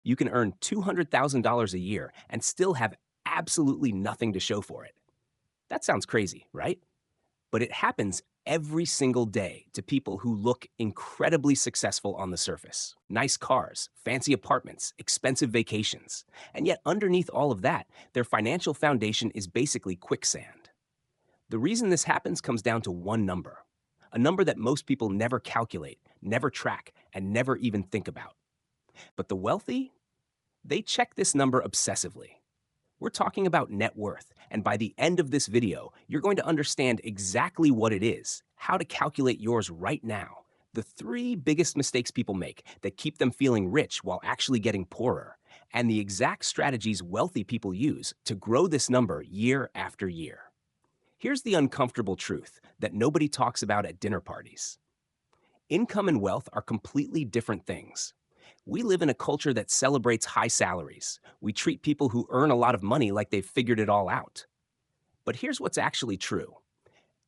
You can earn $200,000 a year and still have absolutely nothing to show for it. That sounds crazy, right? But it happens every single day to people who look incredibly successful on the surface. Nice cars, fancy apartments, expensive vacations. And yet, underneath all of that, their financial foundation is basically quicksand. The reason this happens comes down to one number, a number that most people never calculate, never track, and never even think about. But the wealthy, they check this number obsessively. We're talking about net worth, and by the end of this video, you're going to understand exactly what it is, how to calculate yours right now, the three biggest mistakes people make that keep them feeling rich while actually getting poorer, and the exact strategies wealthy people use to grow this number year after year. Here's the uncomfortable truth that nobody talks about at dinner parties. Income and wealth are completely different things. We live in a culture that celebrates high salaries. We treat people who earn a lot of money like they've figured it all out. But here's what's actually true.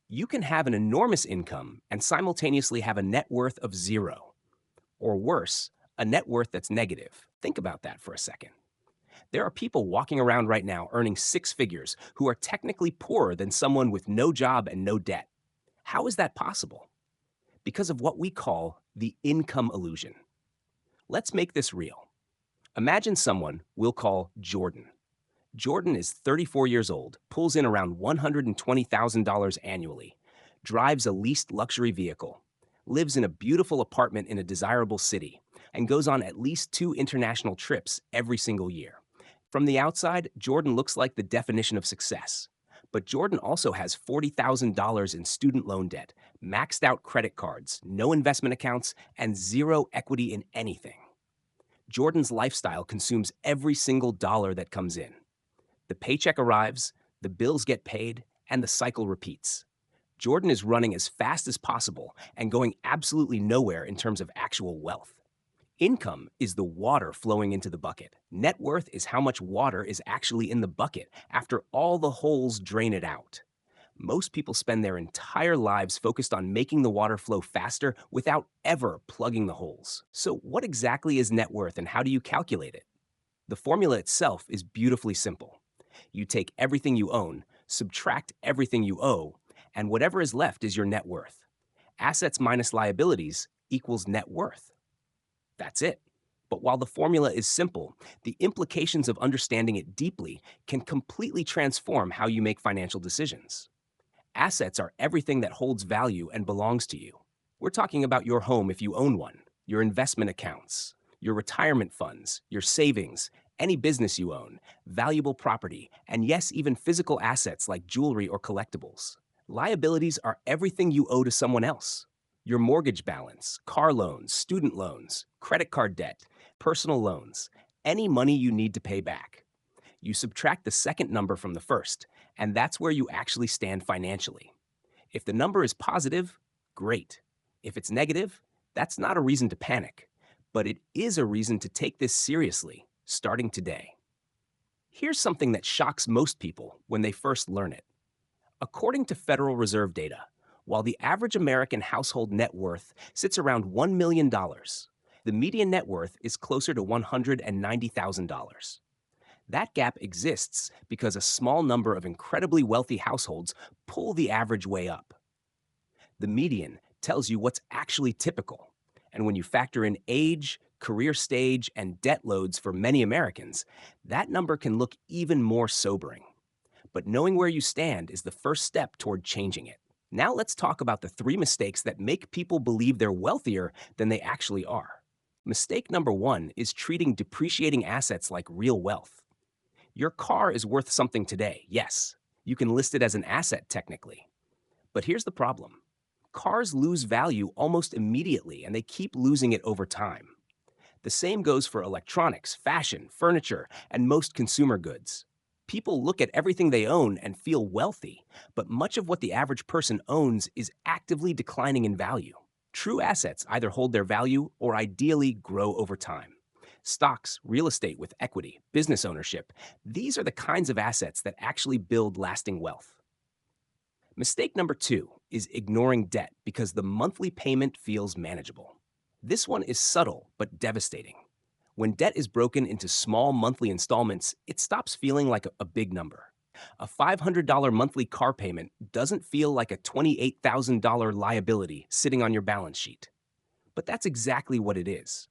You can have an enormous income and simultaneously have a net worth of zero. Or worse, a net worth that's negative. Think about that for a second. There are people walking around right now earning six figures who are technically poorer than someone with no job and no debt. How is that possible? Because of what we call the income illusion. Let's make this real. Imagine someone we'll call Jordan. Jordan is 34 years old, pulls in around $120,000 annually, drives a leased luxury vehicle, lives in a beautiful apartment in a desirable city, and goes on at least 2 international trips every single year. From the outside, Jordan looks like the definition of success. But Jordan also has $40,000 in student loan debt, maxed out credit cards, no investment accounts, and zero equity in anything. Jordan's lifestyle consumes every single dollar that comes in. The paycheck arrives, the bills get paid, and the cycle repeats. Jordan is running as fast as possible and going absolutely nowhere in terms of actual wealth. Income is the water flowing into the bucket. Net worth is how much water is actually in the bucket after all the holes drain it out. Most people spend their entire lives focused on making the water flow faster without ever plugging the holes. So, what exactly is net worth and how do you calculate it? The formula itself is beautifully simple. You take everything you own, subtract everything you owe, and whatever is left is your net worth. Assets minus liabilities equals net worth. That's it. But while the formula is simple, the implications of understanding it deeply can completely transform how you make financial decisions. Assets are everything that holds value and belongs to you. We're talking about your home if you own one, your investment accounts, your retirement funds, your savings, any business you own, valuable property, and yes, even physical assets like jewelry or collectibles. Liabilities are everything you owe to someone else. Your mortgage balance, car loans, student loans, credit card debt, personal loans, any money you need to pay back. You subtract the second number from the first, and that's where you actually stand financially. If the number is positive, great. If it's negative, that's not a reason to panic, but it is a reason to take this seriously, starting today. Here's something that shocks most people when they first learn it. According to Federal Reserve data, while the average American household net worth sits around $1 million, the median net worth is closer to $190,000. That gap exists because a small number of incredibly wealthy households pull the average way up. The median tells you what's actually typical, and when you factor in age, career stage, and debt loads for many Americans, that number can look even more sobering. But knowing where you stand is the first step toward changing it. Now let's talk about the three mistakes that make people believe they're wealthier than they actually are. Mistake number one is treating depreciating assets like real wealth. Your car is worth something today, yes. You can list it as an asset technically. But here's the problem. Cars lose value almost immediately and they keep losing it over time. The same goes for electronics, fashion, furniture, and most consumer goods. People look at everything they own and feel wealthy, but much of what the average person owns is actively declining in value. True assets either hold their value or ideally grow over time. Stocks, real estate with equity, business ownership, these are the kinds of assets that actually build lasting wealth. Mistake number two is ignoring debt because the monthly payment feels manageable. This one is subtle but devastating. When debt is broken into small monthly installments, it stops feeling like a big number. A $500 monthly car payment doesn't feel like a $28,000 liability sitting on your balance sheet. But that's exactly what it is.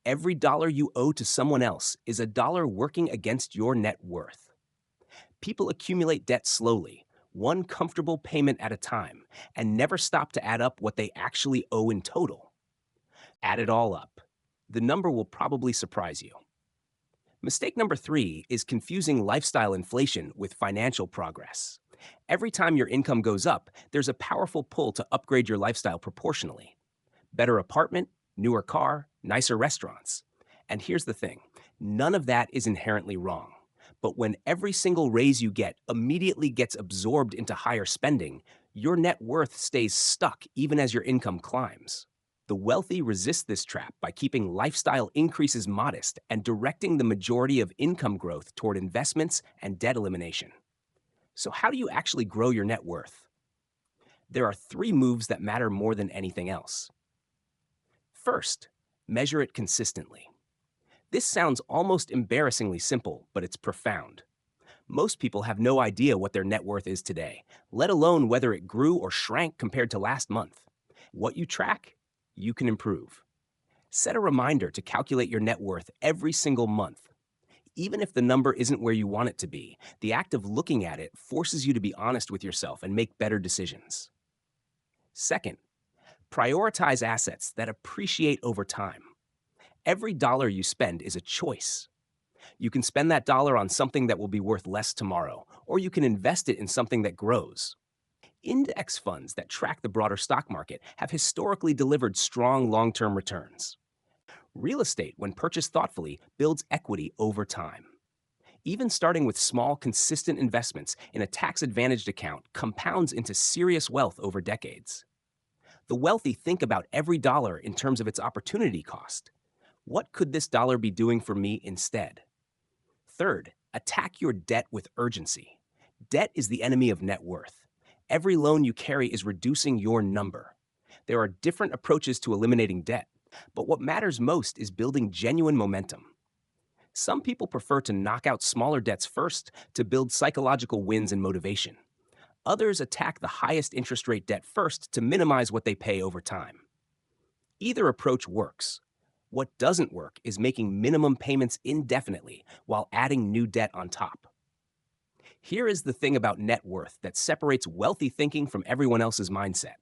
Every dollar you owe to someone else is a dollar working against your net worth. People accumulate debt slowly, one comfortable payment at a time, and never stop to add up what they actually owe in total. Add it all up. The number will probably surprise you. Mistake number 3 is confusing lifestyle inflation with financial progress. Every time your income goes up, there's a powerful pull to upgrade your lifestyle proportionally. Better apartment, newer car, nicer restaurants. And here's the thing, none of that is inherently wrong. But when every single raise you get immediately gets absorbed into higher spending, your net worth stays stuck even as your income climbs. The wealthy resist this trap by keeping lifestyle increases modest and directing the majority of income growth toward investments and debt elimination. So, how do you actually grow your net worth? There are 3 moves that matter more than anything else. First, measure it consistently. This sounds almost embarrassingly simple, but it's profound. Most people have no idea what their net worth is today, let alone whether it grew or shrank compared to last month. What you track, you can improve. Set a reminder to calculate your net worth every single month. Even if the number isn't where you want it to be, the act of looking at it forces you to be honest with yourself and make better decisions. Second, prioritize assets that appreciate over time. Every dollar you spend is a choice. You can spend that dollar on something that will be worth less tomorrow, or you can invest it in something that grows. Index funds that track the broader stock market have historically delivered strong long-term returns. Real estate, when purchased thoughtfully, builds equity over time. Even starting with small, consistent investments in a tax-advantaged account compounds into serious wealth over decades. The wealthy think about every dollar in terms of its opportunity cost. What could this dollar be doing for me instead? Third, attack your debt with urgency. Debt is the enemy of net worth. Every loan you carry is reducing your number. There are different approaches to eliminating debt, but what matters most is building genuine momentum. Some people prefer to knock out smaller debts first to build psychological wins and motivation. Others attack the highest interest rate debt first to minimize what they pay over time. Either approach works. What doesn't work is making minimum payments indefinitely while adding new debt on top. Here is the thing about net worth that separates wealthy thinking from everyone else's mindset.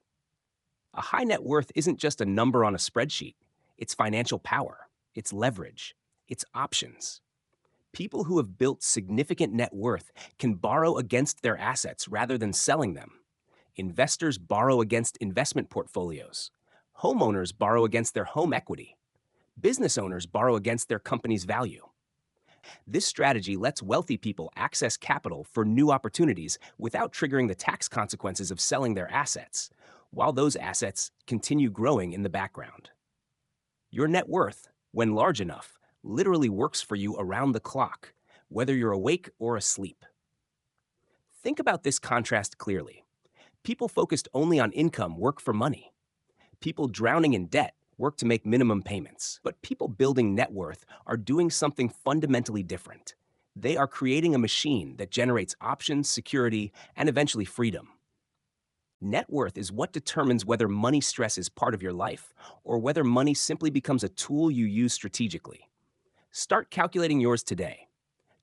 A high net worth isn't just a number on a spreadsheet. It's financial power, it's leverage, it's options. People who have built significant net worth can borrow against their assets rather than selling them. Investors borrow against investment portfolios. Homeowners borrow against their home equity. Business owners borrow against their company's value. This strategy lets wealthy people access capital for new opportunities without triggering the tax consequences of selling their assets, while those assets continue growing in the background. Your net worth, when large enough, literally works for you around the clock, whether you're awake or asleep. Think about this contrast clearly. People focused only on income work for money. People drowning in debt work to make minimum payments. But people building net worth are doing something fundamentally different. They are creating a machine that generates options, security, and eventually freedom. Net worth is what determines whether money stress is part of your life or whether money simply becomes a tool you use strategically. Start calculating yours today.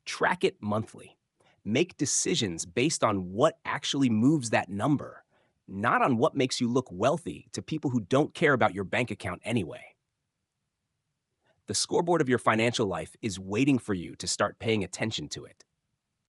Track it monthly. Make decisions based on what actually moves that number, not on what makes you look wealthy to people who don't care about your bank account anyway. The scoreboard of your financial life is waiting for you to start paying attention to it.